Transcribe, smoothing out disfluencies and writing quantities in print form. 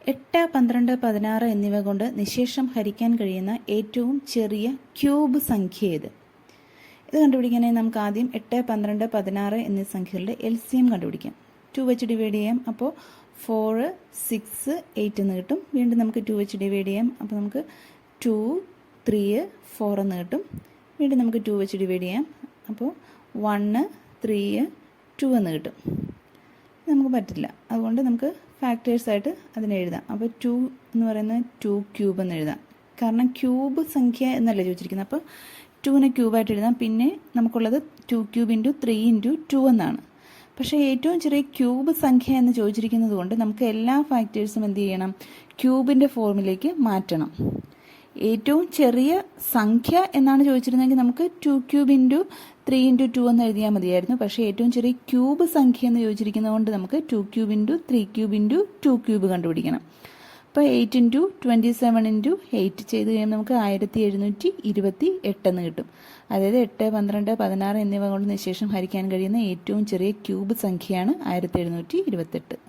8, 12, 16 എന്നിവ കൊണ്ട് നിശേഷം ഹരിക്കാൻ കഴിയുന്ന ഏറ്റവും ചെറിയ ക്യൂബ് സംഖ്യ ഏത്? ഇത് കണ്ടുപിടിക്കാനായി നമുക്ക് ആദ്യം 8, 12, 16 എന്നീ സംഖ്യകളുടെ LCM കണ്ടുപിടിക്കാം. 2 വെച്ച് ഡിവൈഡ് ചെയ്യാം. അപ്പോൾ 4, 6, 8 എന്ന് കിട്ടും. വീണ്ടും നമുക്ക് 2 വെച്ച് ഡിവൈഡ് ചെയ്യാം. അപ്പോൾ നമുക്ക് 2, 3, 4 എന്ന് കിട്ടും. വീണ്ടും നമുക്ക് 2 വെച്ച് ഡിവൈഡ് ചെയ്യാം. അപ്പോൾ 1, 3, 2 എന്ന് കിട്ടും. നമുക്ക് പറ്റില്ല, അതുകൊണ്ട് നമുക്ക് ഫാക്ടേഴ്സായിട്ട് അതിനെ എഴുതാം. അപ്പോൾ 2 എന്ന് പറയുന്നത് 2 ക്യൂബ് എന്ന് എഴുതാം. കാരണം ക്യൂബ് സംഖ്യ എന്നല്ല ചോദിച്ചിരിക്കുന്നത്. അപ്പോൾ 2നെ ക്യൂബായിട്ട് എഴുതാം. പിന്നെ നമുക്കുള്ളത് 2 ക്യൂബ് ഇൻറ്റു 3 ഇൻറ്റു 2 എന്നാണ്. പക്ഷേ ഏറ്റവും ചെറിയ ക്യൂബ് സംഖ്യ എന്ന് ചോദിച്ചിരിക്കുന്നത് കൊണ്ട് നമുക്ക് എല്ലാ ഫാക്ടേഴ്സും എന്ത് ചെയ്യണം? ക്യൂബിൻ്റെ ഫോമിലേക്ക് മാറ്റണം. ഏറ്റവും ചെറിയ സംഖ്യ എന്നാണ് ചോദിച്ചിരുന്നെങ്കിൽ നമുക്ക് 2 ക്യൂബ് ഇൻറ്റു 3 ഇൻറ്റു 2 എന്ന് എഴുതിയാൽ മതിയായിരുന്നു. പക്ഷേ ഏറ്റവും ചെറിയ ക്യൂബ് സംഖ്യ എന്ന് ചോദിച്ചിരിക്കുന്നത് കൊണ്ട് നമുക്ക് 2 cube into 3 cube into 2 cube കണ്ടുപിടിക്കണം. അപ്പോൾ 8 ഇൻറ്റു 27 ഇൻറ്റു 8 ചെയ്ത് കഴിയുമ്പോൾ നമുക്ക് 1728 എന്ന് കിട്ടും. അതായത് 8, 12, 16 എന്നിവ കൊണ്ട് നിശേഷം ഹരിക്കാൻ കഴിയുന്ന ഏറ്റവും ചെറിയ ക്യൂബ് സംഖ്യയാണ് 1728.